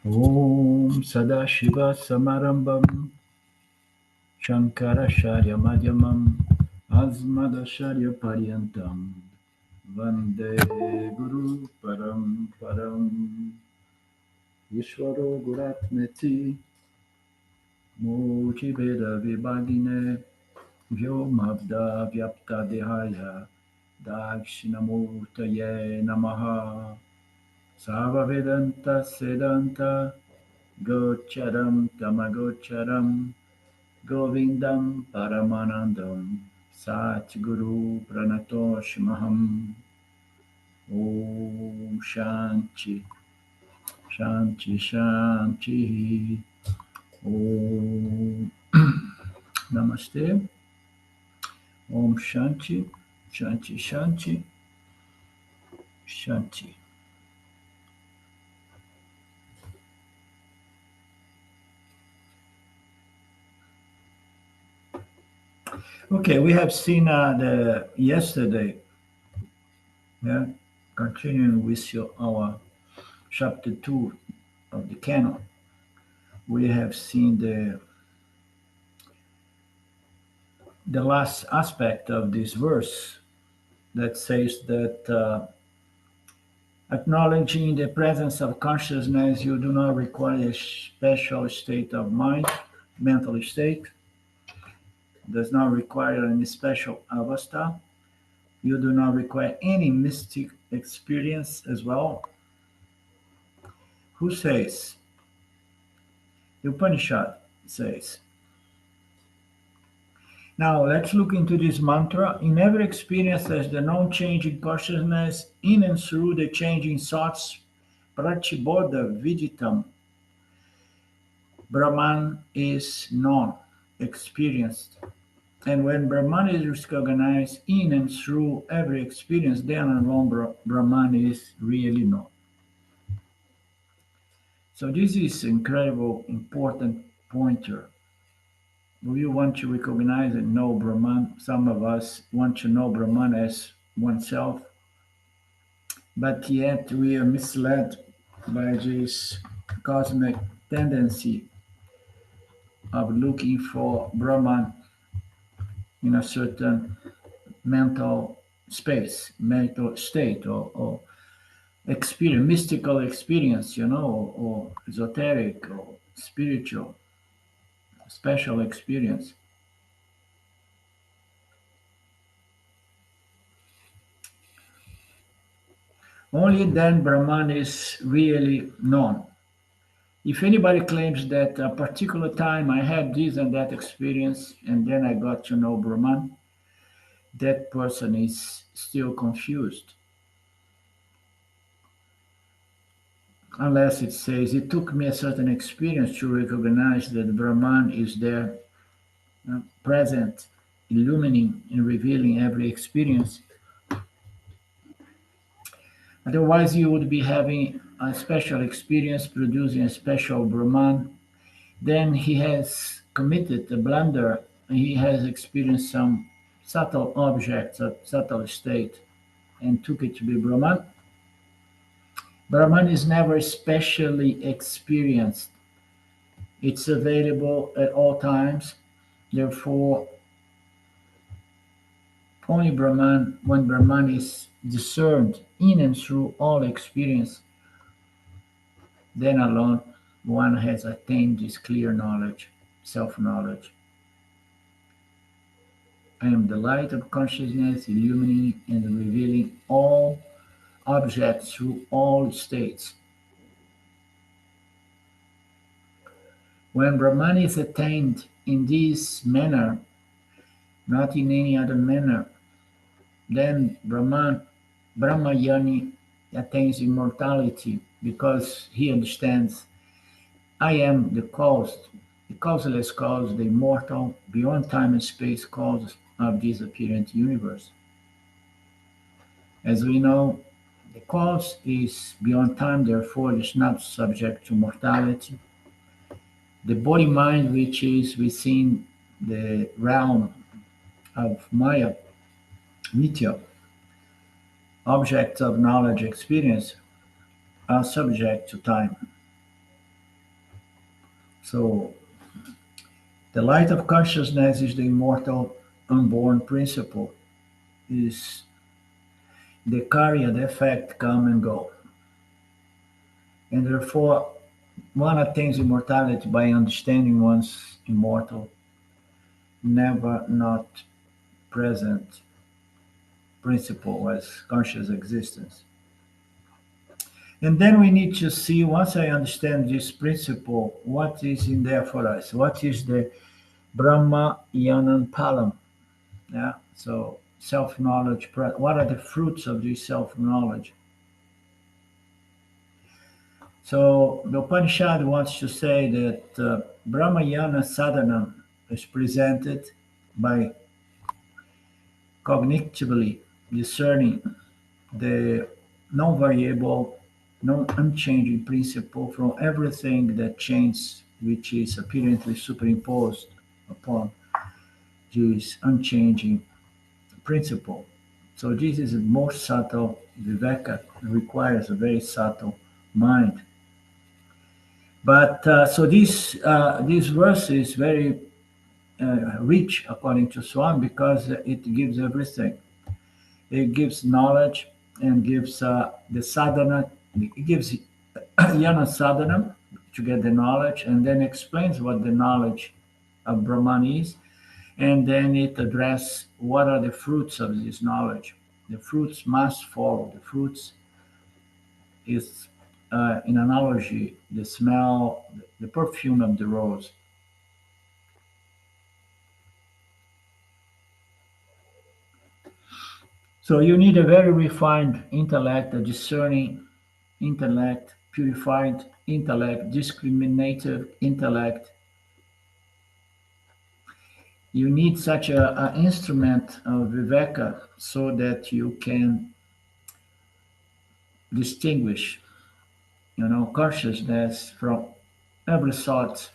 Om Sadashiva Samarambam Shankaracharya Madhyamam Asmadacharya Paryantam Vande Guru Param Ishvaro Guratmeti Mochi Veda Vibhagine Vyomabda Vyapta Dehaya Dakshinamurtaye Namaha Sarva Vedanta Sedanta Gocharam Tamagocharam Govindam Paramanandam Satguru Pranatoshmaham. Om Shanti Shanti Shanti. Om Namaste. Om Shanti Shanti Shanti Shanti. Okay, we have seen the yesterday. Yeah, continuing with our chapter 2 of the canon. We have seen the last aspect of this verse that says that acknowledging the presence of consciousness, you do not require a special state of mind, mental state, does not require any special avasta. You do not require any mystic experience as well. Who says? The Upanishad says. Now let's look into this mantra. In every experience, there's the non-changing consciousness in and through the changing thoughts. Pratiboddha viditam. Brahman is non-experienced. And when Brahman is recognized in and through every experience, then alone Brahman is really known. So this is incredible, important pointer. We want to recognize and know Brahman. Some of us want to know Brahman as oneself, but yet we are misled by this cosmic tendency of looking for Brahman in a certain mental space, mental state, or experience, mystical experience, or esoteric or spiritual, special experience. Only then Brahman is really known. If anybody claims that a particular time I had this and that experience and then I got to know Brahman, that person is still confused. Unless it says it took me a certain experience to recognize that Brahman is there, present, illumining and revealing every experience. Otherwise, you would be having a special experience, producing a special Brahman. Then he has committed a blunder. He has experienced some subtle objects, a subtle state, and took it to be Brahman. Brahman is never specially experienced. It's available at all times. Therefore, only Brahman, when Brahman is discerned in and through all experience, then alone one has attained this clear knowledge, self-knowledge. I am the light of consciousness, illumining and revealing all objects through all states. When Brahman is attained in this manner, not in any other manner, then Brahmayani attains immortality because he understands I am the cause, the causeless cause, the immortal, beyond time and space cause of this apparent universe. As we know, the cause is beyond time, therefore it is not subject to mortality. The body-mind, which is within the realm of Maya, Nitya, objects of knowledge experience, are subject to time. So the light of consciousness is the immortal, unborn principle, is the carry and effect come and go. And therefore, one attains immortality by understanding one's immortal, never not present principle as conscious existence. And then we need to see, once I understand this principle, what is in there for us? What is the Brahma Yanan Palam? Yeah. So self-knowledge. What are the fruits of this self-knowledge? So the Upanishad wants to say that Brahmayana sadhana is presented by cognitively discerning the non-variable, non-unchanging principle from everything that changes, which is apparently superimposed upon this unchanging principle. So this is a more subtle viveka, requires a very subtle mind. But so this verse is very rich according to Swami because it gives everything. It gives knowledge and gives the sadhana. It gives yana sadhana to get the knowledge, and then explains what the knowledge of Brahman is, and then it addresses what are the fruits of this knowledge. The fruits must follow. The fruits is, in analogy, the smell, the perfume of the rose. So you need a very refined intellect, a discerning intellect, purified intellect, discriminative intellect. You need such an instrument of viveka so that you can distinguish, consciousness from every thought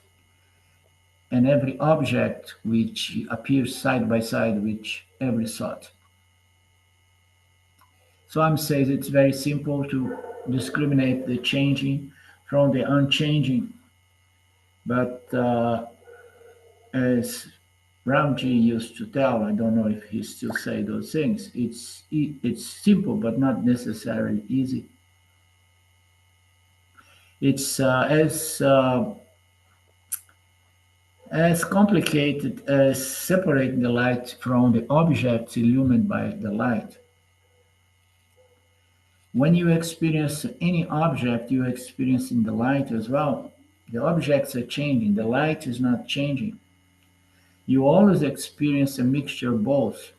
and every object which appears side by side with every thought. Swami says it's very simple to discriminate the changing from the unchanging, but as Ramji used to tell, I don't know if he still say those things, it's simple but not necessarily easy. It's as complicated as separating the light from the objects illumined by the light. When you experience any object, you experience in the light as well. The objects are changing, the light is not changing. You always experience a mixture of both.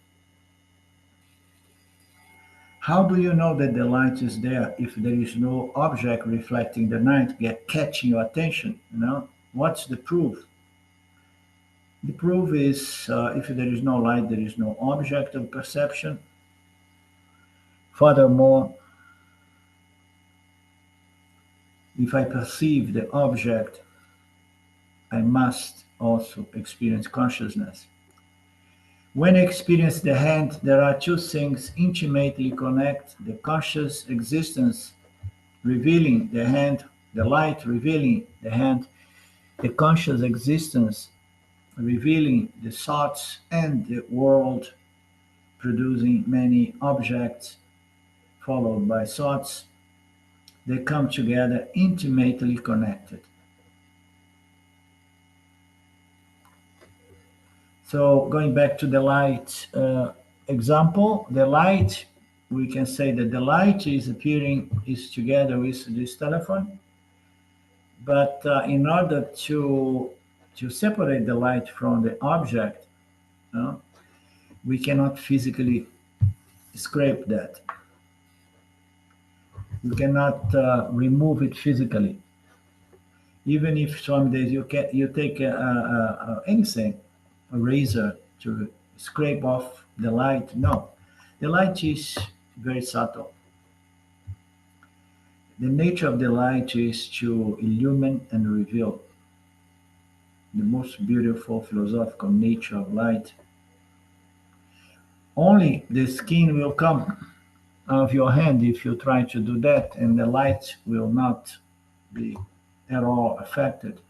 How do you know that the light is there if there is no object reflecting the light, catching your attention? What's the proof? The proof is if there is no light, there is no object of perception. Furthermore, if I perceive the object, I must also experience consciousness. When I experience the hand, there are two things intimately connect: the conscious existence revealing the hand, the light revealing the hand, the conscious existence revealing the thoughts, and the world producing many objects followed by thoughts. They come together intimately connected. So going back to the light example, the light, we can say that the light is together with this telephone, but in order to separate the light from the object, we cannot physically scrape that. You cannot remove it physically. Even if some days you take anything, a razor, to scrape off the light. No, the light is very subtle. The nature of the light is to illumine and reveal. The most beautiful philosophical nature of light. Only the skin will come out of your hand if you try to do that, and the light will not be at all affected.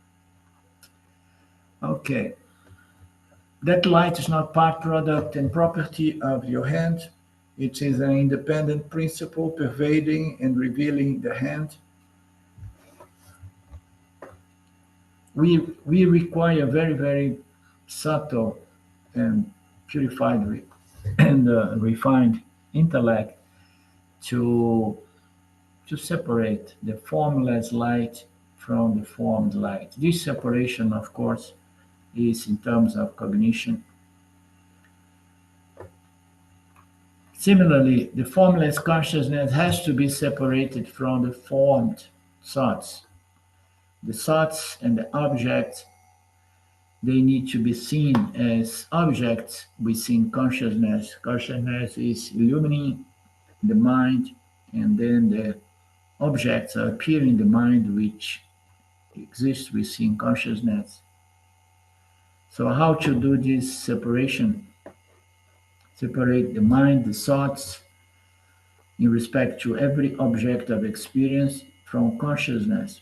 Okay, that light is not part, product, and property of your hand. It is an independent principle pervading and revealing the hand. We require very, very subtle and purified and refined intellect to to separate the formless light from the formed light. This separation, of course, is in terms of cognition. Similarly, the formless consciousness has to be separated from the formed thoughts. The thoughts and the objects, they need to be seen as objects within consciousness. Consciousness is illumining the mind, and then the objects appear in the mind which exist within consciousness. So how to do this separation? Separate the mind, the thoughts, in respect to every object of experience from consciousness.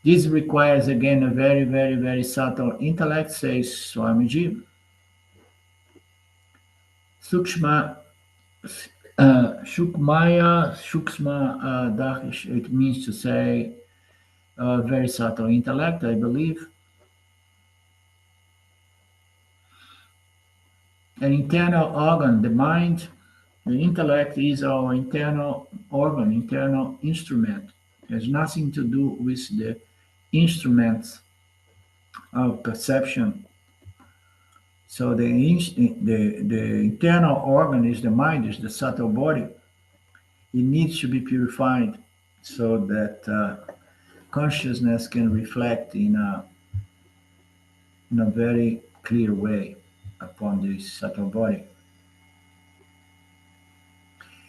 This requires again a very, very, very subtle intellect, says Swamiji. Sukshma, Shukma, it means to say very subtle intellect, I believe. An internal organ, the mind, the intellect is our internal organ, internal instrument. It has nothing to do with the instruments of perception. So the internal organ is the mind, is the subtle body. It needs to be purified so that consciousness can reflect in a very clear way upon this subtle body.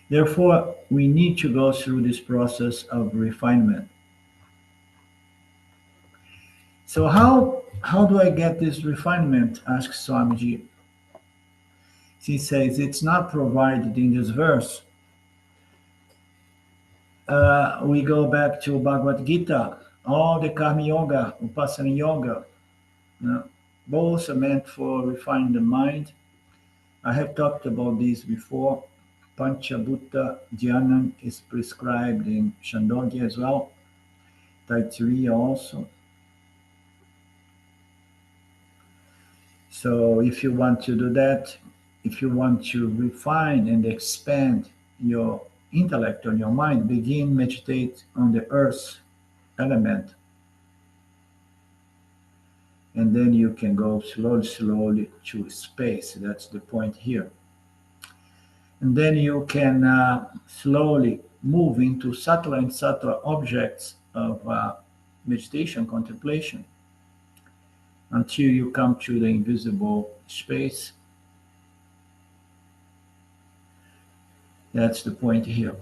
Therefore, we need to go through this process of refinement. So how do I get this refinement? Asks Swamiji. He says it's not provided in this verse. We go back to Bhagavad Gita, all the Karma Yoga, Upasana Yoga, you know, both are meant for refining the mind. I have talked about this before. Panchabhuta Dhyanam is prescribed in Chandogya as well, Taittiriya also. So if you want to do that, if you want to refine and expand your intellect or your mind, begin meditate on the earth element, and then you can go slowly, slowly to space. That's the point here. And then you can slowly move into subtler and subtler objects of meditation, contemplation, until you come to the invisible space. That's the point here.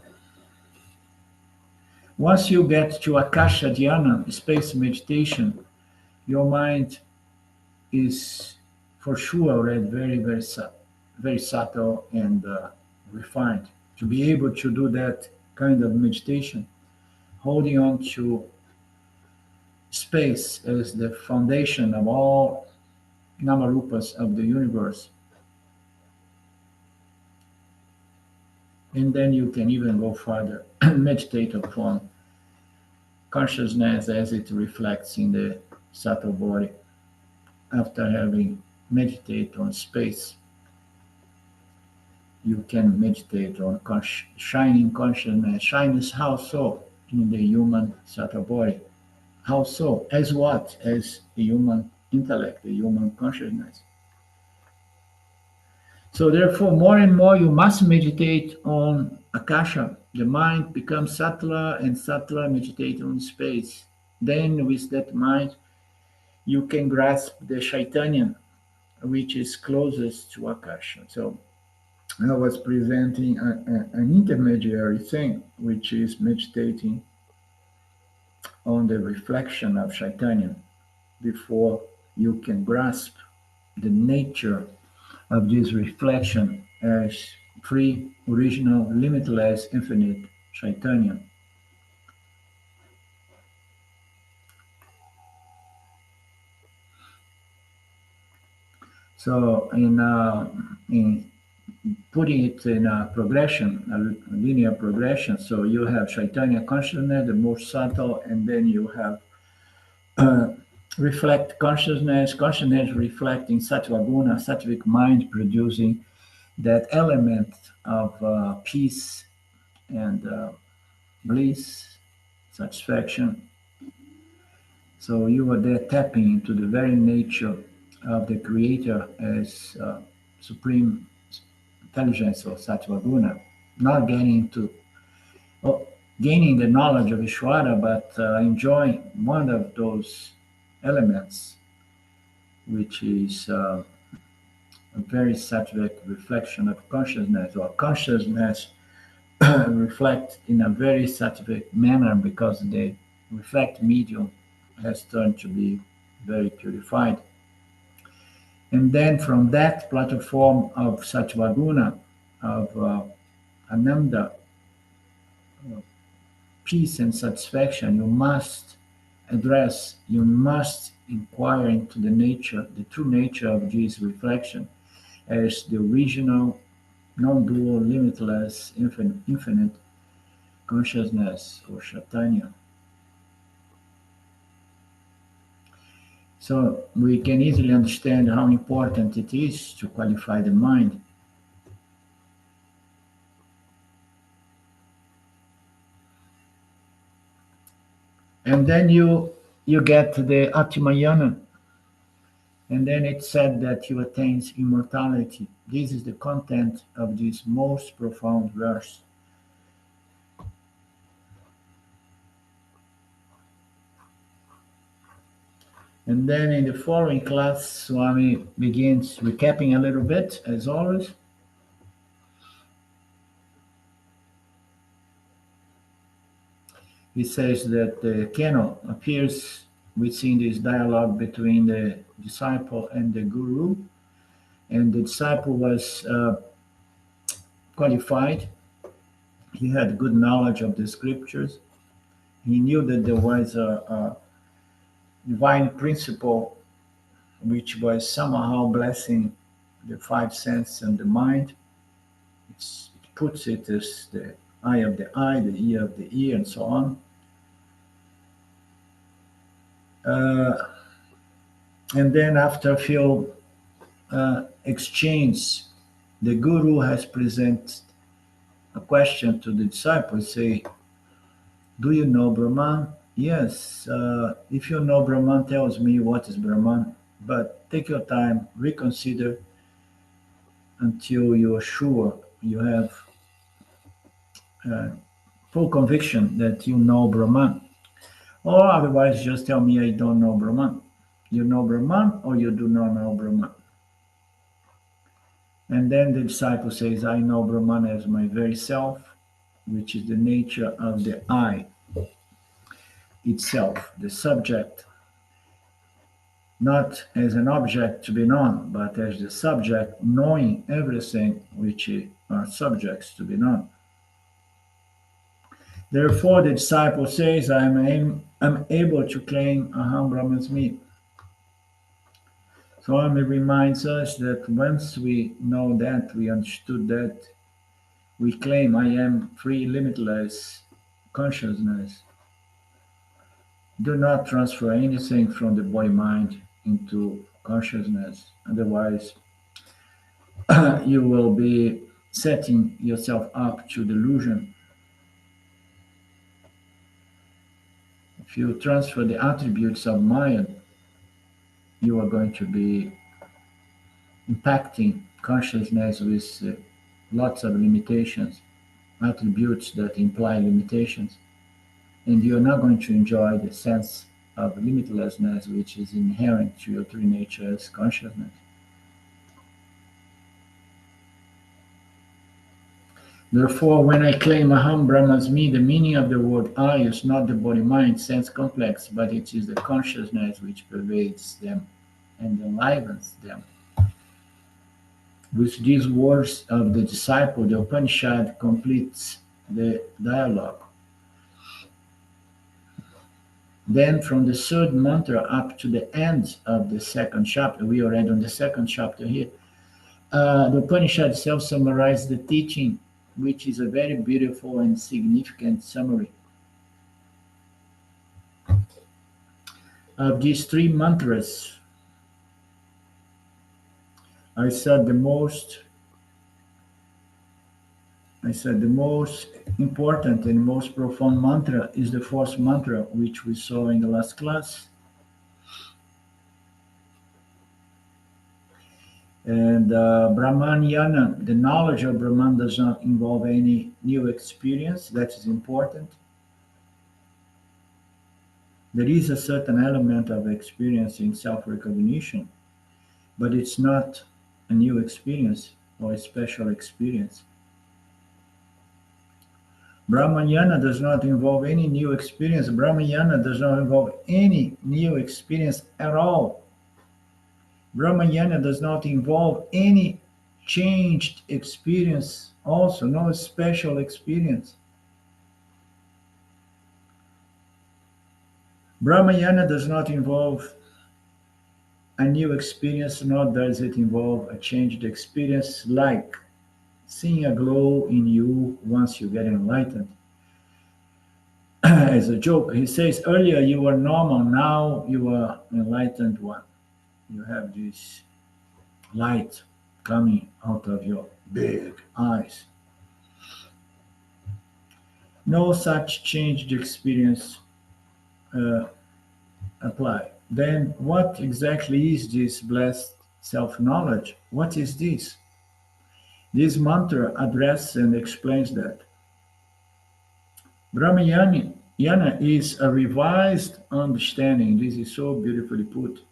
Once you get to Akasha Dhyana, space meditation, your mind is for sure already very, very, very subtle and refined. To be able to do that kind of meditation, holding on to space as the foundation of all namarupas of the universe. And then you can even go further and meditate upon consciousness as it reflects in the subtle body. After having meditate on space, you can meditate on shining consciousness. Shyness, how so? In the human subtle body. How so? As what? As the human intellect, the human consciousness. So therefore, more and more you must meditate on Akasha. The mind becomes subtler and subtler, meditate on space. Then with that mind, you can grasp the Chaitanya, which is closest to Akasha. So I was presenting an intermediary thing, which is meditating on the reflection of Chaitanya before you can grasp the nature of this reflection as free, original, limitless, infinite Chaitanya. So in putting it in a progression, a linear progression, so you have Chaitanya consciousness, the most subtle, and then you have uh, reflect consciousness, consciousness reflecting sattva guna, sattvic mind producing that element of peace and bliss, satisfaction. So you are there tapping into the very nature of the creator as supreme intelligence or sattva guna, not getting into oh, gaining the knowledge of Ishvara, but enjoying one of those elements, which is a very sattvic reflection of consciousness, or consciousness reflect in a very sattvic manner because the reflect medium has turned to be very purified. And then from that platform of Sattvaguna, of Ananda, peace and satisfaction, you must address, you must inquire into the nature, the true nature of this reflection as the original, non-dual, limitless, infinite consciousness or Chaitanya. So we can easily understand how important it is to qualify the mind. And then you get to the Atmayana, and then it's said that you attains immortality. This is the content of this most profound verse. And then in the following class, Swami begins recapping a little bit, as always. He says that the Keno appears within this dialogue between the disciple and the guru, and the disciple was qualified. He had good knowledge of the scriptures. He knew that there was a divine principle which was somehow blessing the five senses and the mind. It puts it as the eye of the eye, the ear of the ear, and so on. Uh, and then after a few exchange, the guru has presented a question to the disciple. Say, do you know Brahman? Yes. If you know Brahman, tells me what is Brahman. But take your time, reconsider until you are sure you have uh, full conviction that you know Brahman. Or otherwise, just tell me I don't know Brahman. You know Brahman or you do not know Brahman. And then the disciple says, I know Brahman as my very self, which is the nature of the I itself, the subject, not as an object to be known, but as the subject knowing everything which are subjects to be known. Therefore, the disciple says, I'm able to claim Aham Brahmasmi. Swami reminds us that once we know that, we understood that, we claim I am free, limitless consciousness. Do not transfer anything from the body mind into consciousness. Otherwise, you will be setting yourself up to delusion. If you transfer the attributes of Maya, you are going to be impacting consciousness with lots of limitations, attributes that imply limitations. And you're not going to enjoy the sense of limitlessness which is inherent to your true nature as consciousness. Therefore, when I claim Aham Brahmasmi, the meaning of the word I is not the body-mind sense complex, but it is the consciousness which pervades them and enlivens them. With these words of the disciple, the Upanishad completes the dialogue. Then from the third mantra up to the end of the second chapter, we are already on the second chapter here, the Upanishad itself summarizes the teaching, which is a very beautiful and significant summary of these three mantras. I said the most I said the most important and most profound mantra is the fourth mantra, which we saw in the last class. And Brahmanyana, the knowledge of Brahman does not involve any new experience. That is important. There is a certain element of experience in self-recognition, but it's not a new experience or a special experience. Brahmanyana does not involve any new experience. Brahmanyana does not involve any new experience at all. Brahmanyana does not involve any changed experience, also, no special experience. Brahmanyana does not involve a new experience, nor does it involve a changed experience like seeing a glow in you once you get enlightened. As a joke, he says earlier you were normal, now you are enlightened one. You have this light coming out of your big eyes. No such changed experience apply. Then what exactly is this blessed self-knowledge? What is this? This mantra addresses and explains that. Brahmayana is a revised understanding. This is so beautifully put.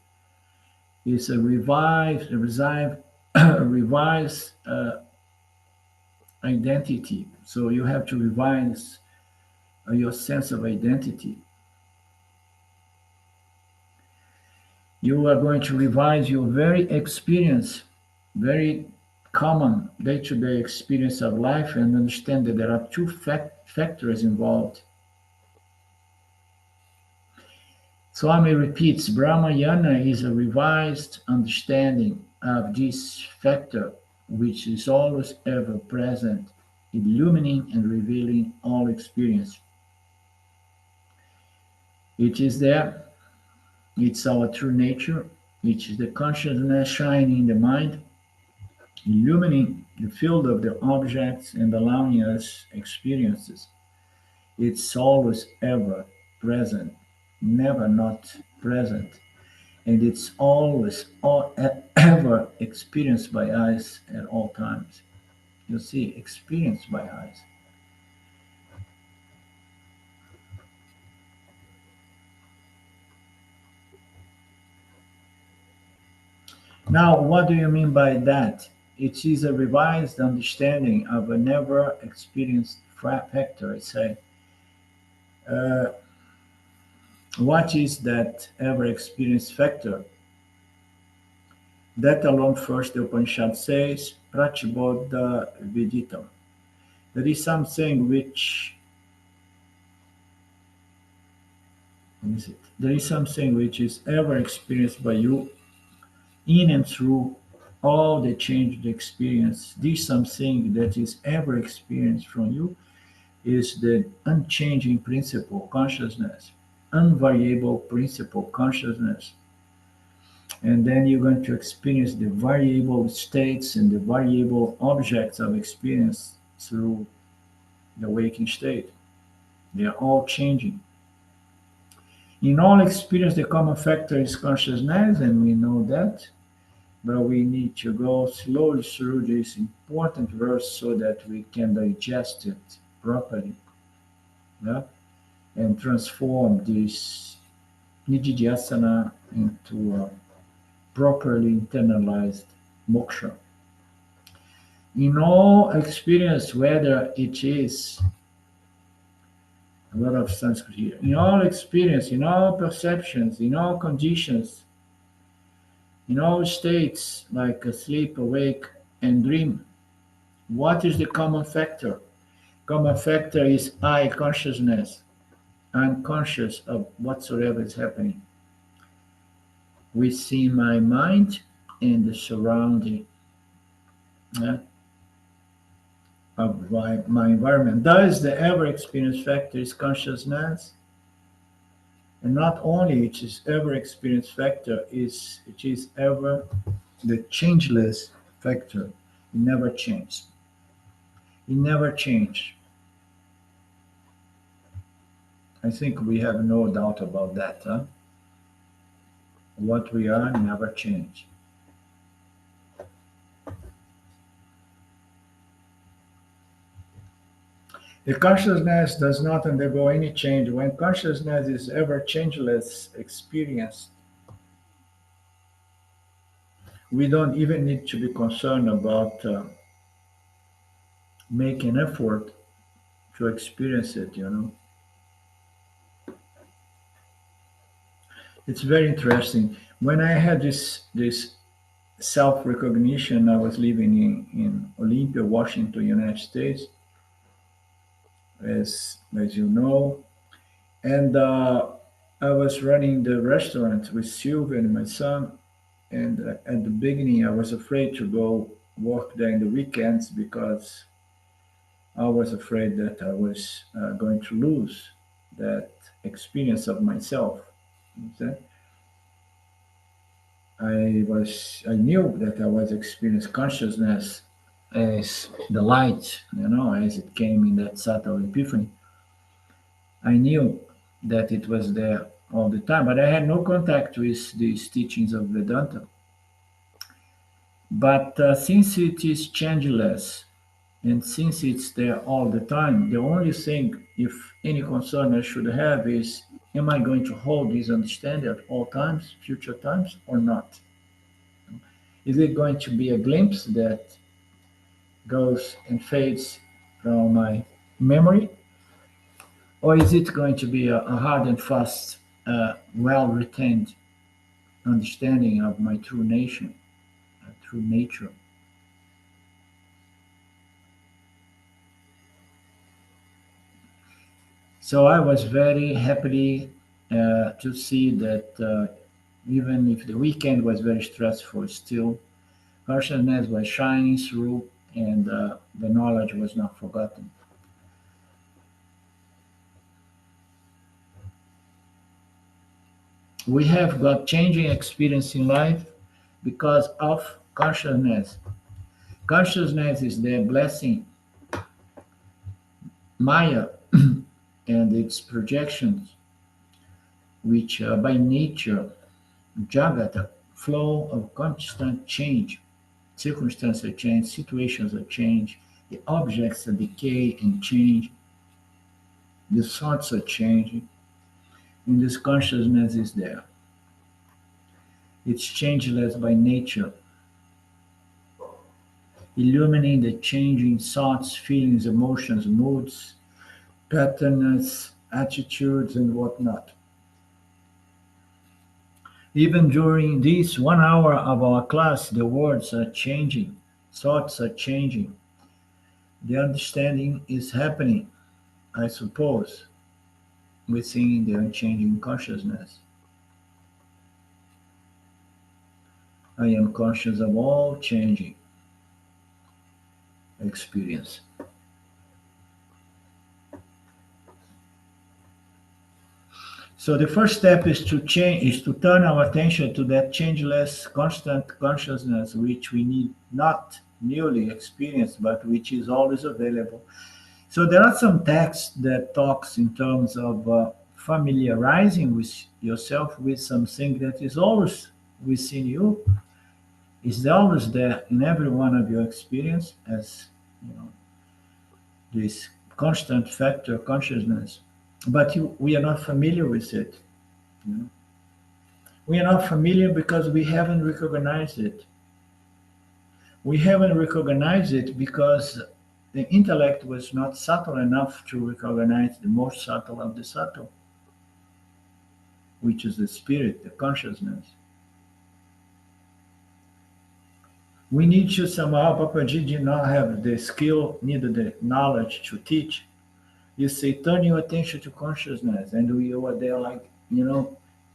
It's a revised identity. So you have to revise your sense of identity. You are going to revise your very common day-to-day experience of life and understand that there are two factors involved. Swami repeats, Brahmayana is a revised understanding of this factor which is always ever present, illumining and revealing all experience. It is there, it's our true nature, which is the consciousness shining in the mind, illumining the field of the objects and allowing us experiences. It's always ever present, never not present, and it's always ever experienced by us at all times. You see, experienced by us. Now, what do you mean by that? It is a revised understanding of a never experienced factor. I say, uh, what is that ever experienced factor? That alone first the Upanishad says, Prachibodha Viditam. There is something which there is something which is ever experienced by you in and through all the changed experience. This something that is ever experienced from you is the unchanging principle consciousness, unvariable principle consciousness. And then you're going to experience the variable states and the variable objects of experience through the waking state. They are all changing. In all experience, the common factor is consciousness, and we know that. But we need to go slowly through this important verse so that we can digest it properly, yeah? And transform this nididhyasana into a properly internalized moksha. In all experience, whether it is a lot of Sanskrit here, in all experience, in all perceptions, in all conditions, in all states like sleep, awake, and dream, what is the common factor? Common factor is I consciousness. I'm conscious of whatsoever is happening within my mind and the surrounding uh, of my environment. Thus, the ever experience factor is consciousness, and not only it is ever experience factor, is it is ever the changeless factor. It never changes. It never changed. I think we have no doubt about that. Huh? What we are never change. The consciousness does not undergo any change. When consciousness is ever changeless experience, we don't even need to be concerned about making effort to experience it. It's very interesting. When I had this self recognition, I was living in Olympia, Washington, United States, as you know, and I was running the restaurant with Sylvia and my son. And at the beginning, I was afraid to go work there in the weekends because I was afraid that I was going to lose that experience of myself. Okay? I knew that I was experiencing consciousness as the light, as it came in that subtle epiphany. I knew that it was there all the time, but I had no contact with these teachings of Vedanta. But since it is changeless, and since it's there all the time, the only thing, if any concern I should have is, am I going to hold this understanding at all times, future times, or not? Is it going to be a glimpse that goes and fades from my memory? Or is it going to be a hard and fast, well retained understanding of my true nature? So I was very happy to see that even if the weekend was very stressful, still consciousness was shining through and the knowledge was not forgotten. We have got changing experience in life because of consciousness. Consciousness is the blessing, Maya, and its projections, which by nature, Jagata, flow of constant change. Circumstances change, situations change, the objects decay and change, the thoughts are changing, and this consciousness is there. It's changeless by nature, illuminating the changing thoughts, feelings, emotions, moods, patterns, attitudes, and whatnot. Even during this 1 hour of our class, the words are changing, thoughts are changing, the understanding is happening, I suppose, within the unchanging consciousness. I am conscious of all changing experience. So the first step is to change, is to turn our attention to that changeless, constant consciousness, which we need not newly experience, but which is always available. So there are some texts that talks in terms of familiarizing with yourself with something that is always within you, is always there in every one of your experience as this constant factor consciousness. But we are not familiar with it. You know? We are not familiar because we haven't recognized it. We haven't recognized it because the intellect was not subtle enough to recognize the most subtle of the subtle, which is the spirit, the consciousness. We need to somehow, Papaji did not have the skill, neither the knowledge to teach, You say, turn your attention to consciousness, and we are there like,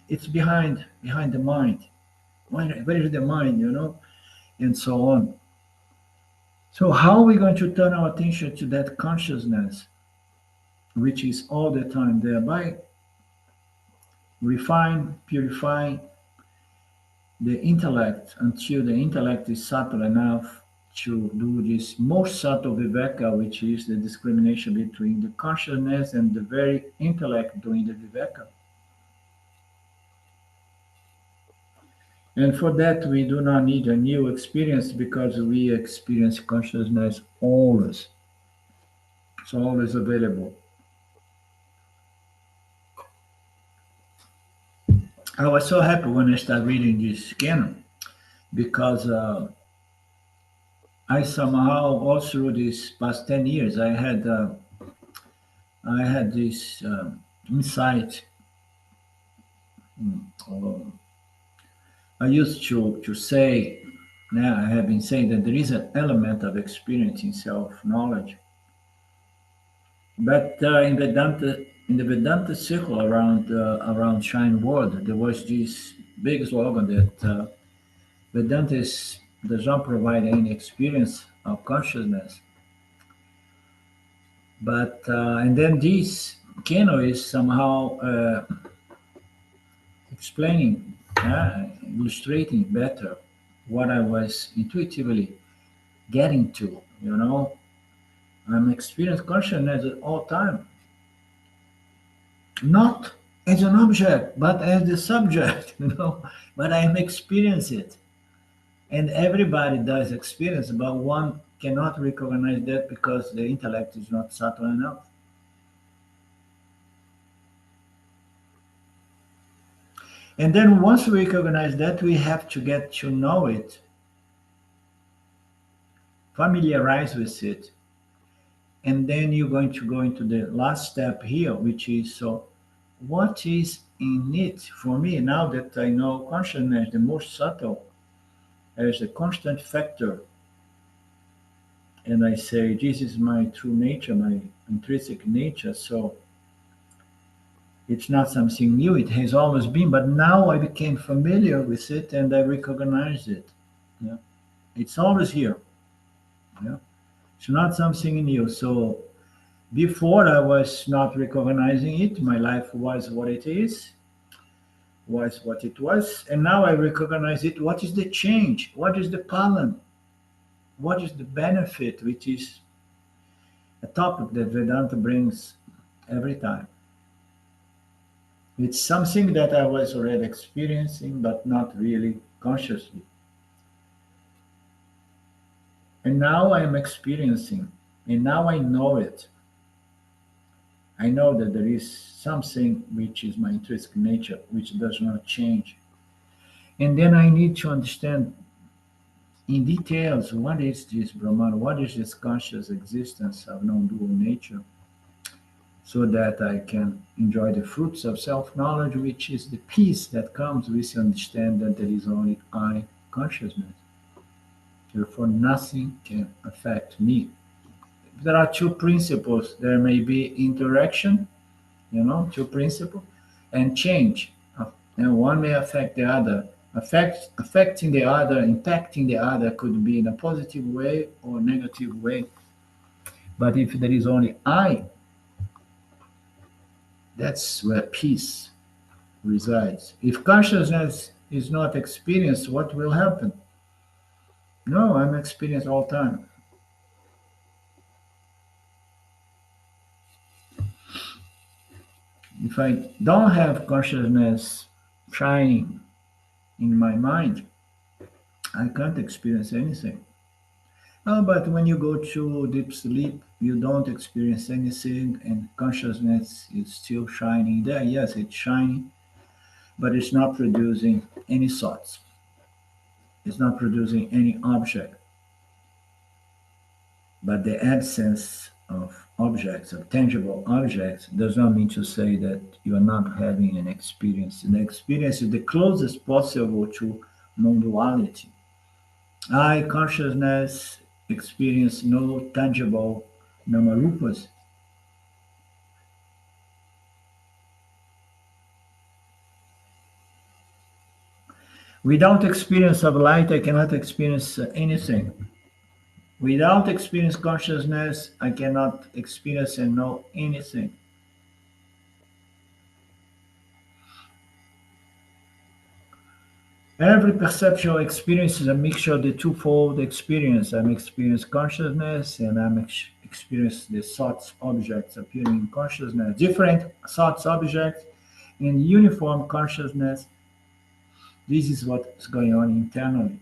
it's behind the mind. Where is the mind, and so on. So how are we going to turn our attention to that consciousness, which is all the time there? By refine, purify the intellect until the intellect is subtle enough to do this most subtle viveka, which is the discrimination between the consciousness and the very intellect doing the viveka. And for that, we do not need a new experience because we experience consciousness always. It's always available. I was so happy when I started reading this canon because I somehow, all through these past 10 years, I had this insight. Although I used to say, now I have been saying that there is an element of experiencing self-knowledge. But in the Vedanta circle around Shine World, there was this big slogan that Vedanta does not provide any experience of consciousness. But and then this Keno is somehow explaining, illustrating better what I was intuitively getting to. I'm experiencing consciousness at all time, not as an object, but as the subject. But I am experiencing it, and everybody does experience, but one cannot recognize that because the intellect is not subtle enough. And then once we recognize that, we have to get to know it, familiarize with it. And then you're going to go into the last step here, which is, so what is in it for me now that I know consciousness, the most subtle, as a constant factor? And I say, this is my true nature, my intrinsic nature. So it's not something new, it has always been, but now I became familiar with it and I recognize it. Yeah. It's always here. Yeah. It's not something new. So before I was not recognizing it, my life was what it is, was what it was, and now I recognize it. What is the change? What is the palan? What is the benefit, which is a topic that Vedanta brings every time. It's something that I was already experiencing, but not really consciously. And now I am experiencing, and now I know it. I know that there is something which is my intrinsic nature, which does not change. And then I need to understand in details what is this Brahman, what is this conscious existence of non-dual nature, so that I can enjoy the fruits of self-knowledge, which is the peace that comes with understanding that there is only I consciousness. Therefore, nothing can affect me. There are two principles. There may be interaction, two principles, and change. And one may affect the other. Affecting the other, impacting the other could be in a positive way or negative way. But if there is only I, that's where peace resides. If consciousness is not experienced, what will happen? No, I'm experienced all the time. If I don't have consciousness shining in my mind, I can't experience anything. Oh, but when you go to deep sleep, you don't experience anything, and consciousness is still shining there. Yes, it's shining, but it's not producing any thoughts. It's not producing any object. But the absence of objects, of tangible objects, does not mean to say that you are not having an experience. And the experience is the closest possible to non-duality. I, consciousness, experience no tangible namarupas. Without experience of light, I cannot experience anything. Without experience consciousness, I cannot experience and know anything. Every perceptual experience is a mixture of the twofold experience. I'm experience consciousness and experience the thoughts objects appearing in consciousness. Different thoughts objects in uniform consciousness. This is what's going on internally.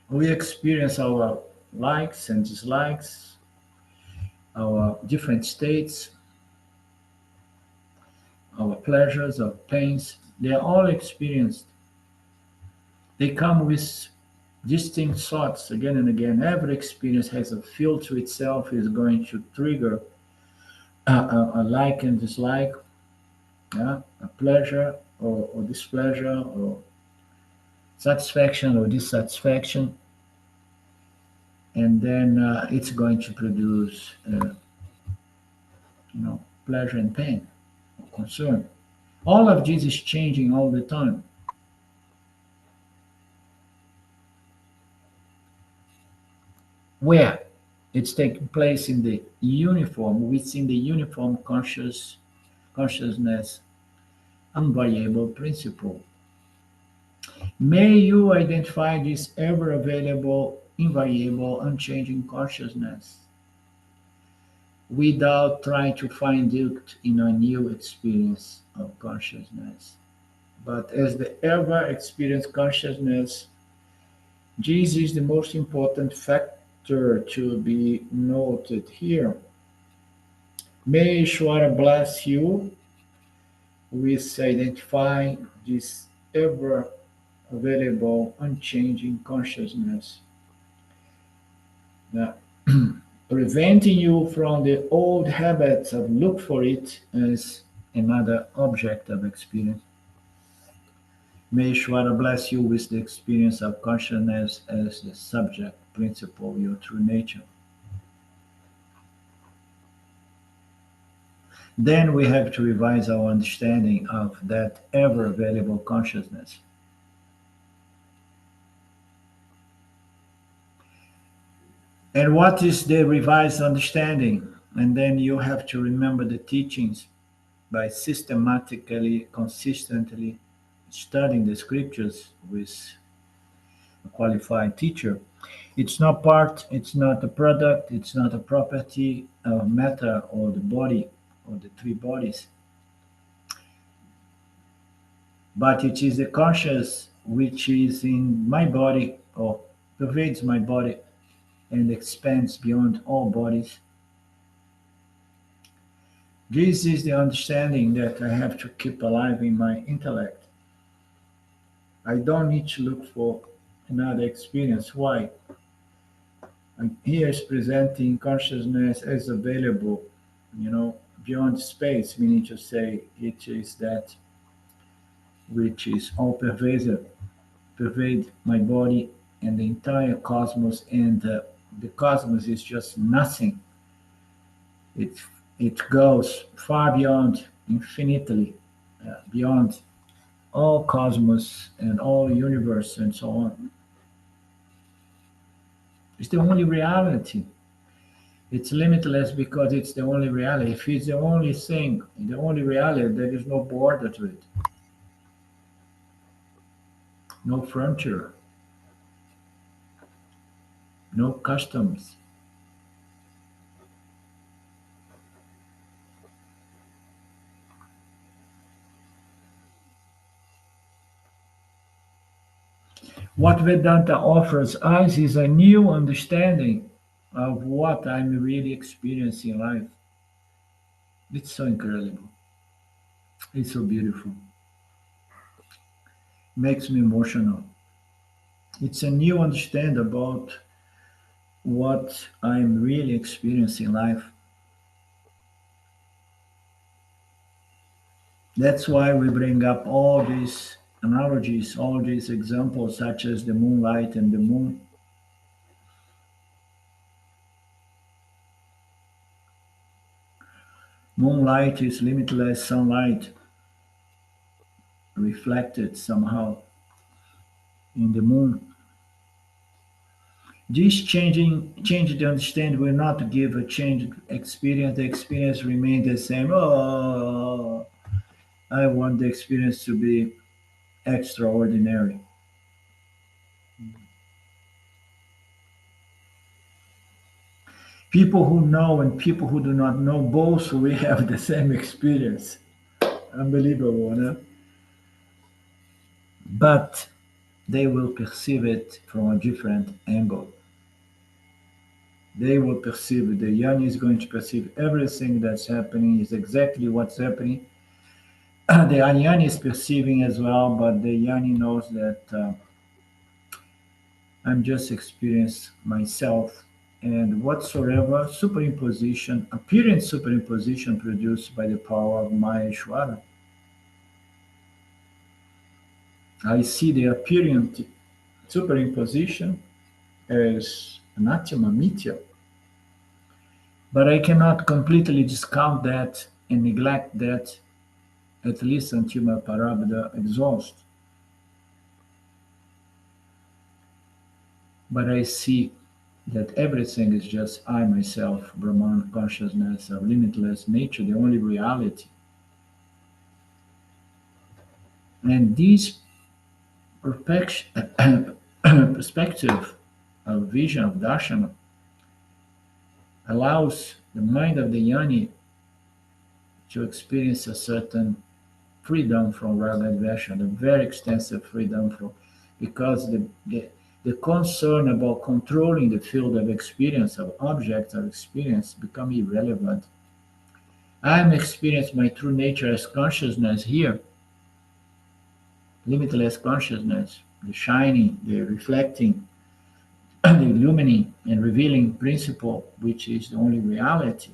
We experience our likes and dislikes, our different states, our pleasures, our pains. They are all experienced. They come with distinct thoughts again and again. Every experience has a filter itself, is going to trigger a like and dislike, yeah? A pleasure or displeasure, or satisfaction or dissatisfaction. And then it's going to produce, pleasure and pain or concern. All of this is changing all the time. Where it's taking place in the uniform, within the uniform consciousness, unvariable principle. May you identify this ever available, invariable, unchanging consciousness without trying to find it in a new experience of consciousness. But as the ever experienced consciousness, this is the most important factor to be noted here. May Ishwara bless you with identifying this ever available, unchanging consciousness, that preventing you from the old habits of look for it as another object of experience. May Ishvara bless you with the experience of consciousness as the subject, principle, your true nature. Then we have to revise our understanding of that ever available consciousness. And what is the revised understanding? And then you have to remember the teachings by systematically, consistently studying the scriptures with a qualified teacher. It's not part, it's not a product, it's not a property of matter or the body or the three bodies, but it is the conscious which is in my body or pervades my body and expands beyond all bodies. This is the understanding that I have to keep alive in my intellect. I don't need to look for another experience. Why? And here is presenting consciousness as available, beyond space, meaning to say it is that which is all pervasive, pervade my body and the entire cosmos, and the cosmos is just nothing. It, it goes far beyond, infinitely, beyond all cosmos and all universe and so on. It's the only reality. It's limitless because it's the only reality. If it's the only thing, the only reality, there is no border to it, no frontier, no customs. What Vedanta offers us is a new understanding of what I'm really experiencing in life. It's so incredible. It's so beautiful. Makes me emotional. It's a new understanding about what I'm really experiencing in life. That's why we bring up all these analogies, all these examples, such as the moonlight and the moon. Moonlight is limitless sunlight. reflected somehow in the moon. This change the understanding will not give a changed experience. The experience remains the same. Oh, I want the experience to be extraordinary. People who know and people who do not know both will have the same experience. Unbelievable, no? But they will perceive it from a different angle. They will perceive it. The young is going to perceive everything that's happening is exactly what's happening. The Anyani is perceiving as well, but the Yani knows that I'm just experiencing myself and whatsoever superimposition, appearance superimposition produced by the power of Maya Ishvara. I see the appearance superimposition as anathema mithya, but I cannot completely discount that and neglect that at least until my parabda exhausts. But I see that everything is just I, myself, Brahman, consciousness, of limitless nature, the only reality. And this perspective of vision of darshan allows the mind of the yani to experience a certain freedom from raga aggression, a very extensive freedom from, because the concern about controlling the field of experience, of objects of experience, become irrelevant. I'm experiencing my true nature as consciousness here, limitless consciousness, the shining, the reflecting, the illumining and revealing principle, which is the only reality.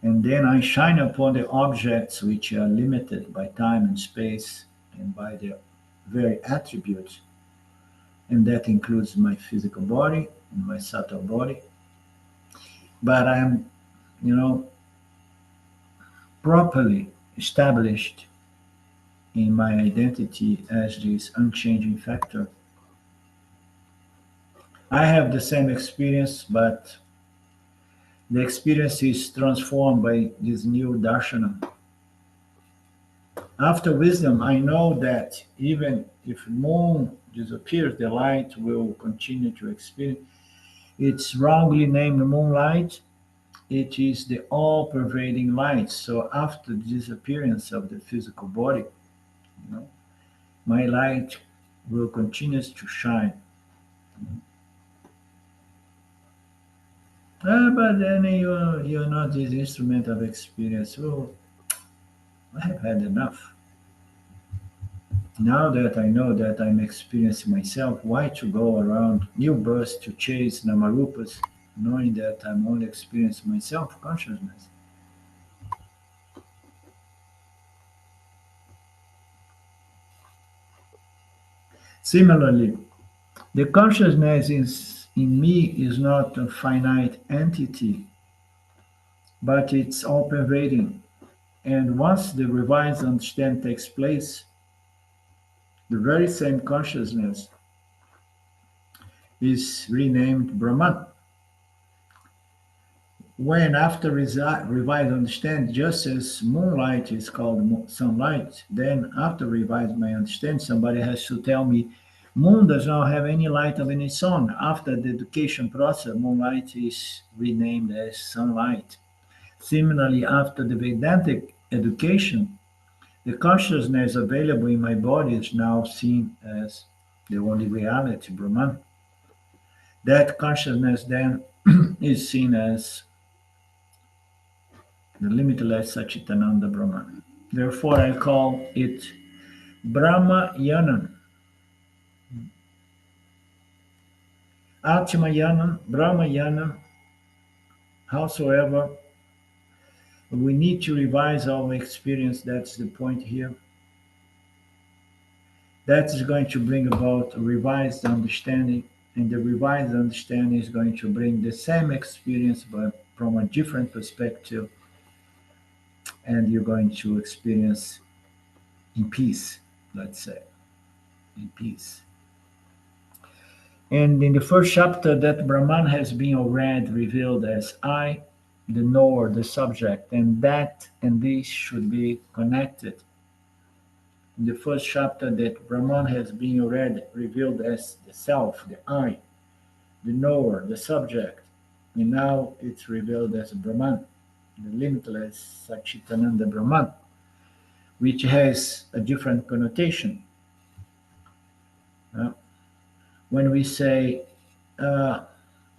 And then I shine upon the objects which are limited by time and space and by their very attributes. And that includes my physical body and my subtle body. But I'm, you know, properly established in my identity as this unchanging factor. I have the same experience, but the experience is transformed by this new darshana. After wisdom, I know that even if moon disappears, the light will continue to experience. It's wrongly named moonlight. It is the all-pervading light. So after the disappearance of the physical body, you know, my light will continue to shine. But then you're not this instrument of experience. Well, I have had enough. Now that I know that I'm experiencing myself, why to go around new births to chase Namarupas, knowing that I'm only experiencing myself consciousness? Similarly, the consciousness in me is not a finite entity, but it's all pervading. And once the revised understanding takes place, the very same consciousness is renamed Brahman. When after revised understand, just as moonlight is called sunlight, then after revised my understand, somebody has to tell me moon does not have any light of any sun. After the education process, moonlight is renamed as sunlight. Similarly, after the Vedantic education, the consciousness available in my body is now seen as the only reality, Brahman. That consciousness then is seen as the limitless Sachitananda Brahman. Therefore, I call it Brahma Yanam, Atma Yanam, Brahma Yanam. Howsoever, we need to revise our experience. That's the point here. That is going to bring about a revised understanding, and the revised understanding is going to bring the same experience but from a different perspective, and you're going to experience in peace, let's say, in peace. And in the first chapter, that Brahman has been already revealed as I, the knower, the subject, and that and this should be connected. In the first chapter, that Brahman has been already revealed as the self, the I, the knower, the subject, and now it's revealed as Brahman, the limitless Satchitananda Brahman, which has a different connotation. Uh, when we say, uh,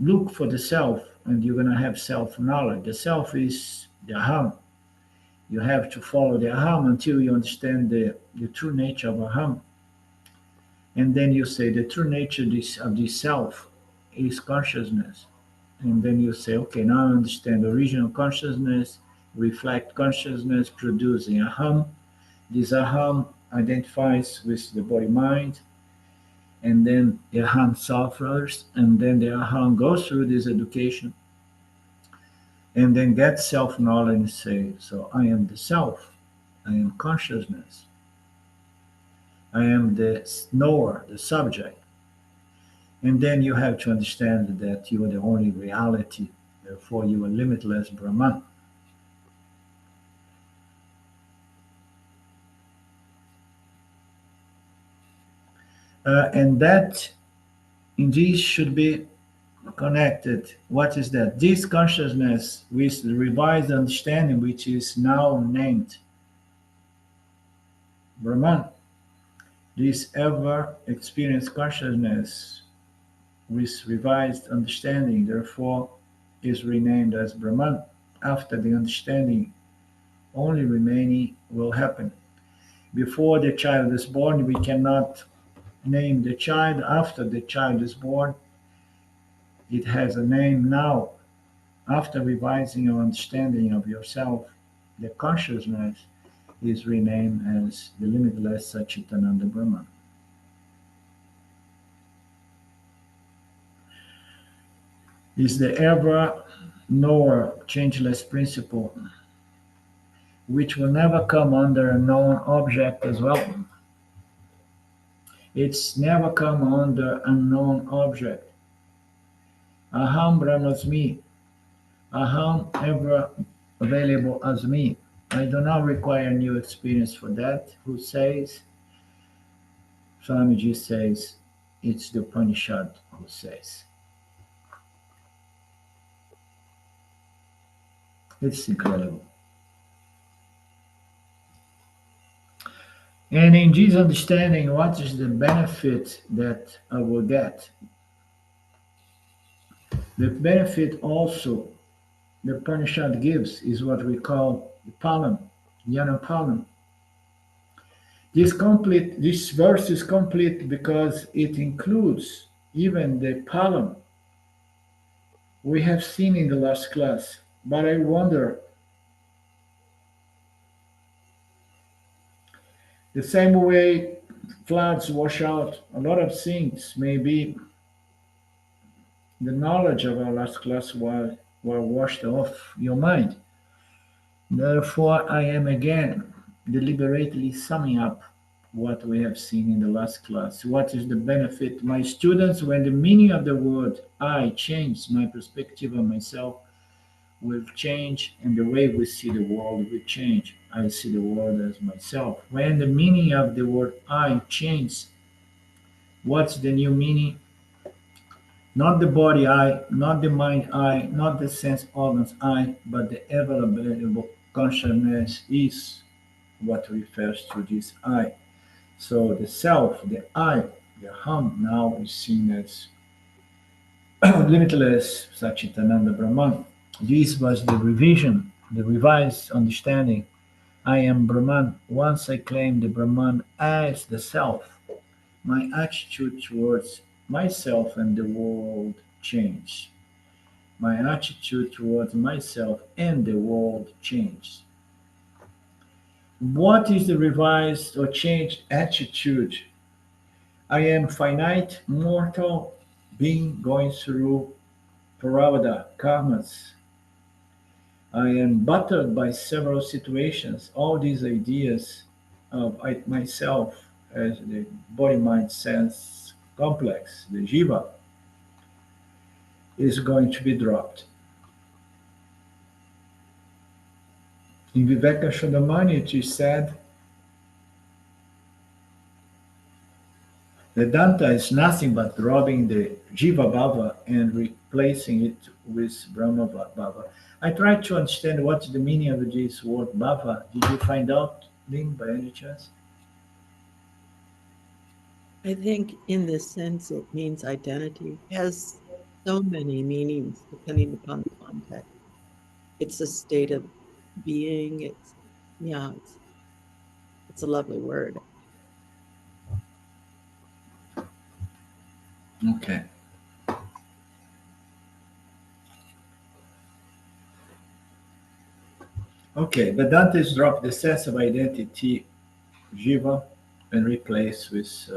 look for the self, and you're going to have self knowledge, the self is the Aham. You have to follow the Aham until you understand the true nature of Aham. And then you say the true nature of this self is consciousness. And then you say, okay, now I understand original consciousness, reflect consciousness, producing Aham. This Aham identifies with the body mind, and then the Aham suffers, and then the Aham goes through this education, and then gets self knowledge and say, so I am the self, I am consciousness, I am the knower, the subject. And then you have to understand that you are the only reality, therefore you are limitless Brahman. And that indeed should be connected. What is that? This consciousness with the revised understanding, which is now named Brahman, this ever experienced consciousness with revised understanding, therefore, is renamed as Brahman. After the understanding, only remaining will happen. Before the child is born, we cannot name the child. After the child is born, it has a name now. After revising your understanding of yourself, the consciousness is renamed as the limitless Satchitananda Brahman. Is the ever knower, changeless principle, which will never come under a known object as well. It's never come under a known object. Aham Brahmasmi, Aham ever available as me. I do not require new experience for that. Who says? Swamiji says, it's the Upanishad who says. It's incredible. And in this understanding, what is the benefit that I will get? The benefit also the Upanishad gives is what we call the palam, jnana palam. This verse is complete because it includes even the palam we have seen in the last class. But I wonder, the same way floods wash out a lot of things, maybe the knowledge of our last class were washed off your mind. Therefore, I am again deliberately summing up what we have seen in the last class. What is the benefit? My students, when the meaning of the word I changes, my perspective of myself will change, and the way we see the world will change. I see the world as myself. When the meaning of the word I changes, what's the new meaning? Not the body I, not the mind I, not the sense organs I, but the ever available consciousness is what refers to this I. So the self, the I, the Aham now is seen as limitless Satchitananda Brahman. This was the revision, the revised understanding. I am Brahman. Once I claim the Brahman as the self, my attitude towards myself and the world changed. My attitude towards myself and the world changed. What is the revised or changed attitude? I am finite, mortal being going through prarabdha, karmas. I am buttered by several situations. All these ideas of myself as the body mind sense complex, the jiva, is going to be dropped. In Vivekachudamani, it is said Vedanta is nothing but dropping the Jiva Bhava and replacing it with Brahma Bhava. I tried to understand what's the meaning of this word Bhava. Did you find out, Lynn, by any chance? I think in this sense, it means identity. It has so many meanings depending upon the context. It's a state of being. Yeah, it's a lovely word. Okay. Okay, Vedanta is dropped the sense of identity, Jiva, and replaced with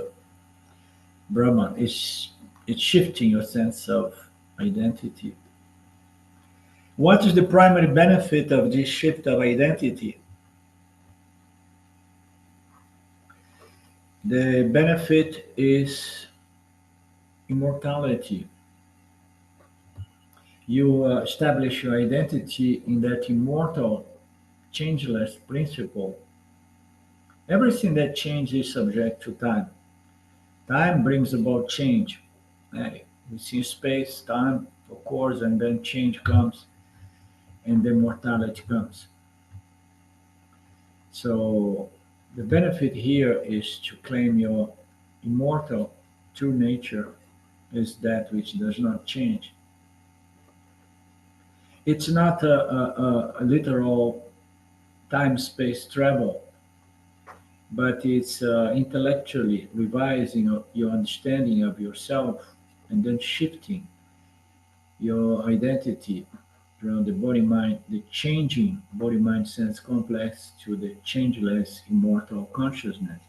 Brahman. It's shifting your sense of identity. What is the primary benefit of this shift of identity? The benefit is immortality. You establish your identity in that immortal, changeless principle. Everything that changes is subject to time. Time brings about change. We see space, time, of course, and then change comes, and then mortality comes. So the benefit here is to claim your immortal true nature is that which does not change. It's not a literal time-space travel, but it's intellectually revising your understanding of yourself and then shifting your identity from the body-mind, the changing body-mind sense complex to the changeless immortal consciousness.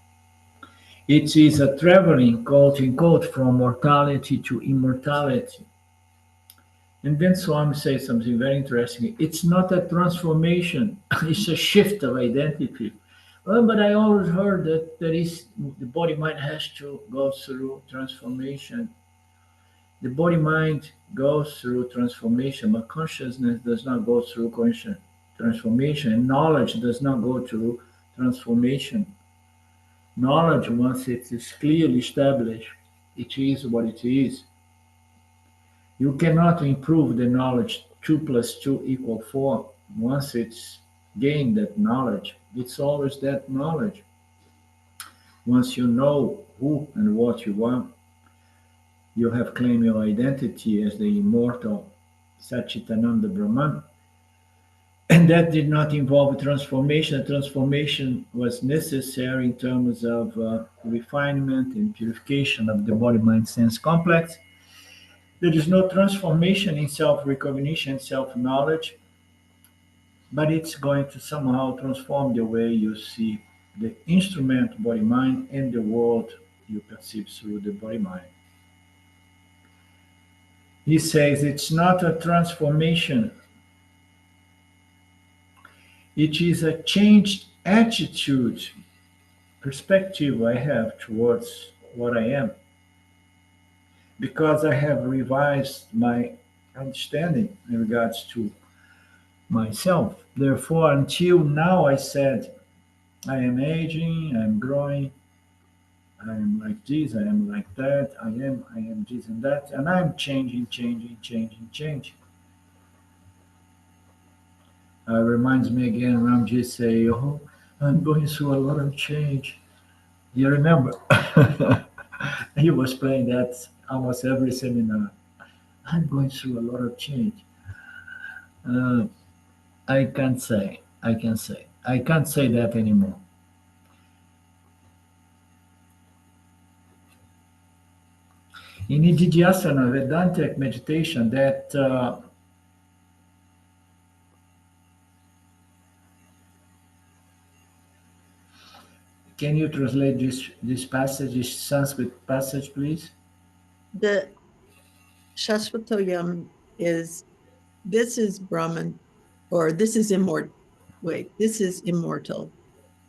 It is a traveling, quote unquote, from mortality to immortality. And then Swami says something very interesting. It's not a transformation, it's a shift of identity. Well, but I always heard that the body mind has to go through transformation. The body mind goes through transformation, but consciousness does not go through conscious transformation, and knowledge does not go through transformation. Knowledge, once it is clearly established, it is what it is. You cannot improve the knowledge 2 plus 2 equal 4. Once it's gained that knowledge, it's always that knowledge. Once you know who and what you are, you have claimed your identity as the immortal Satchitananda Brahman. And that did not involve transformation. Transformation was necessary in terms of refinement and purification of the body mind sense complex. There is no transformation in self recognition, self knowledge, but it's going to somehow transform the way you see the instrument body mind and the world you perceive through the body mind. He says it's not a transformation, it is a changed attitude, perspective I have towards what I am, because I have revised my understanding in regards to myself. Therefore, until now, I said, I am aging, I am growing, I am like this, I am like that, I am this and that, and I'm changing, changing, changing, changing. Reminds me again, Ramji say, oh, I'm going through a lot of change. You remember? He was playing that almost every seminar. I'm going through a lot of change. Uh, I can't say. I can say. I can't say that anymore. In Nididhyasana, Vedantic meditation, that can you translate this passage, this Sanskrit passage, please? The Shashvatoyam is this is Brahman, or this is immortal. Wait, this is immortal.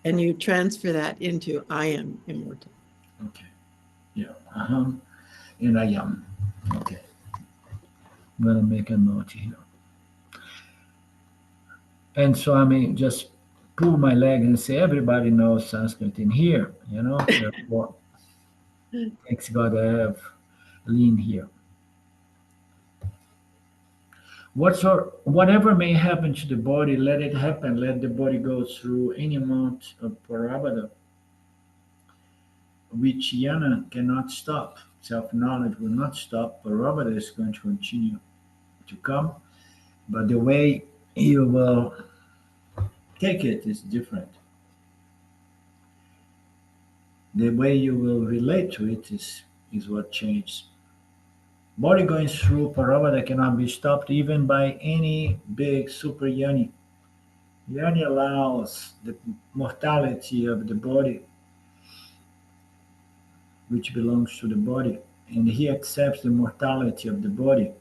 And you transfer that into I am immortal. Okay. Yeah. And I am. Okay. I'm gonna make a note here. And so I mean, just pull my leg and say everybody knows Sanskrit in here. Therefore, it's gotta have lean here. Whatever may happen to the body, let it happen. Let the body go through any amount of parabada, which yana cannot stop. Self-knowledge will not stop. Parabada is going to continue to come, but the way you will take it is different. The way you will relate to it is what changes. Body going through parabada cannot be stopped even by any big super yani. Yani allows the mortality of the body, which belongs to the body, and he accepts the mortality of the body.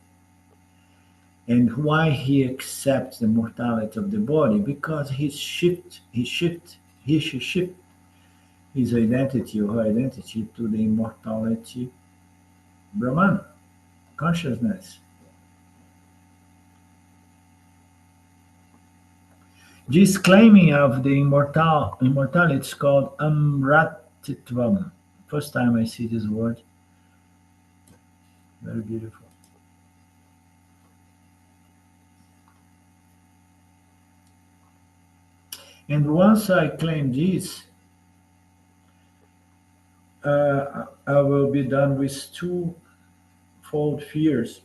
And why he accepts the mortality of the body? Because he should shift his identity or her identity to the immortality Brahman consciousness. This claiming of the immortality is called amratitvam. First time I see this word, very beautiful. And once I claim this, I will be done with twofold fears.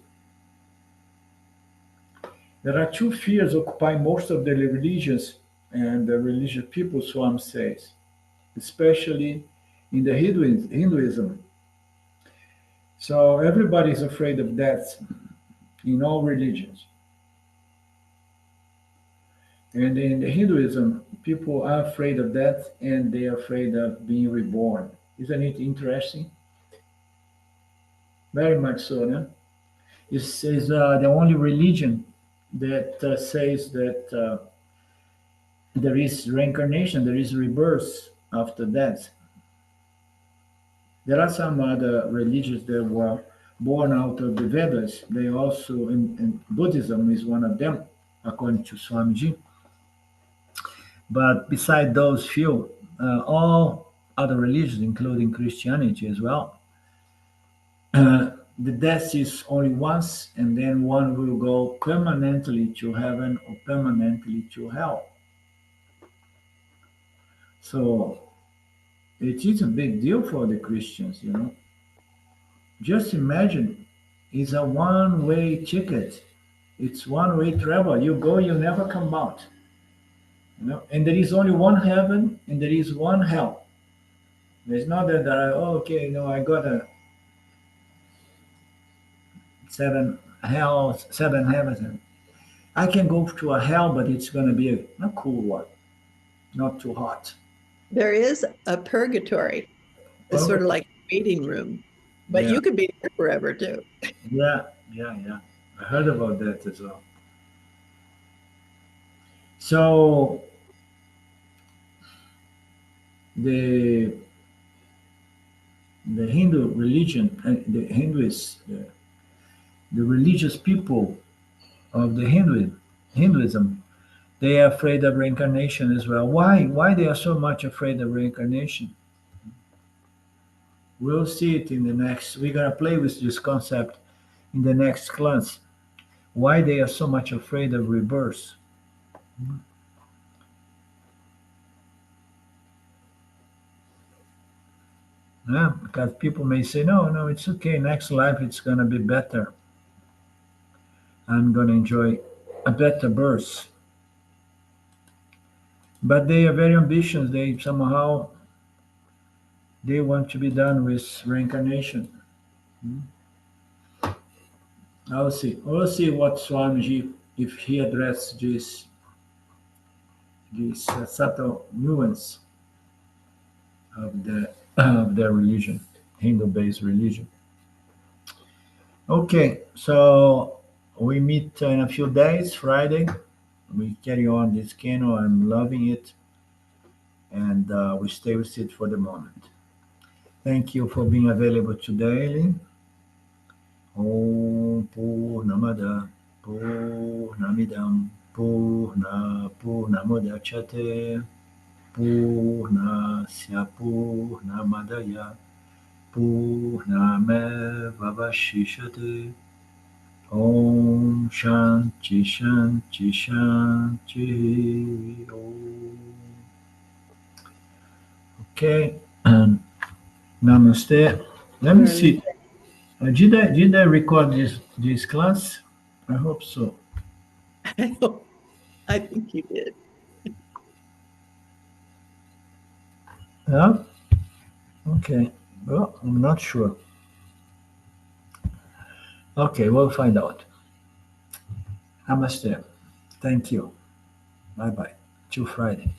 There are two fears occupying most of the religions and the religious people, Swam says, especially in the Hinduism. So everybody is afraid of death in all religions. And in the Hinduism, people are afraid of death and they are afraid of being reborn. Isn't it interesting? Very much so, no? Is the only religion that says that there is reincarnation, there is rebirth after death. There are some other religions that were born out of the Vedas. They also, in Buddhism is one of them, according to Swamiji. But beside those few, all other religions, including Christianity as well, the death is only once, and then one will go permanently to heaven or permanently to hell. So it is a big deal for the Christians. Just imagine, it's a one-way ticket. It's one-way travel. You go, you never come out. And there is only one heaven and there is one hell. There's not that, oh, okay, I got a seven heavens. I can go to a hell, but it's going to be a cool one, not too hot. There is a purgatory. It's sort of Purgatory. like a waiting room, but Yeah, you could be there forever too. yeah, yeah, yeah. I heard about that as well. So the the Hindu religion, the Hindus, the religious people of the Hinduism, they are afraid of reincarnation as well. Why? Why they are so much afraid of reincarnation? We'll see it in the next. We're gonna play with this concept in the next class. Why they are so much afraid of rebirth? Yeah, because people may say, no, no, it's okay. Next life, it's gonna be better. I'm gonna enjoy a better birth. But they are very ambitious. They somehow they want to be done with reincarnation. Hmm. I'll see. We'll see what Swamiji, if he addresses this subtle nuance of their religion, Hindu-based religion. Okay, so we meet in a few days, Friday. We carry on this Keno. I'm loving it, and we stay with it for the moment. Thank you for being available today, Eileen. Om Purnamada Purnamidam Purnamudachyate Purnasya Purnamadaya Purnamevavashishate. Om Shanti Shanti Shanti. Om. Okay, namaste. Let me Very, see. Did I record this class? I hope so. I hope, I think you did. Yeah. Okay. Well, I'm not sure. Okay, we'll find out. Namaste. Thank you. Bye bye. Till Friday.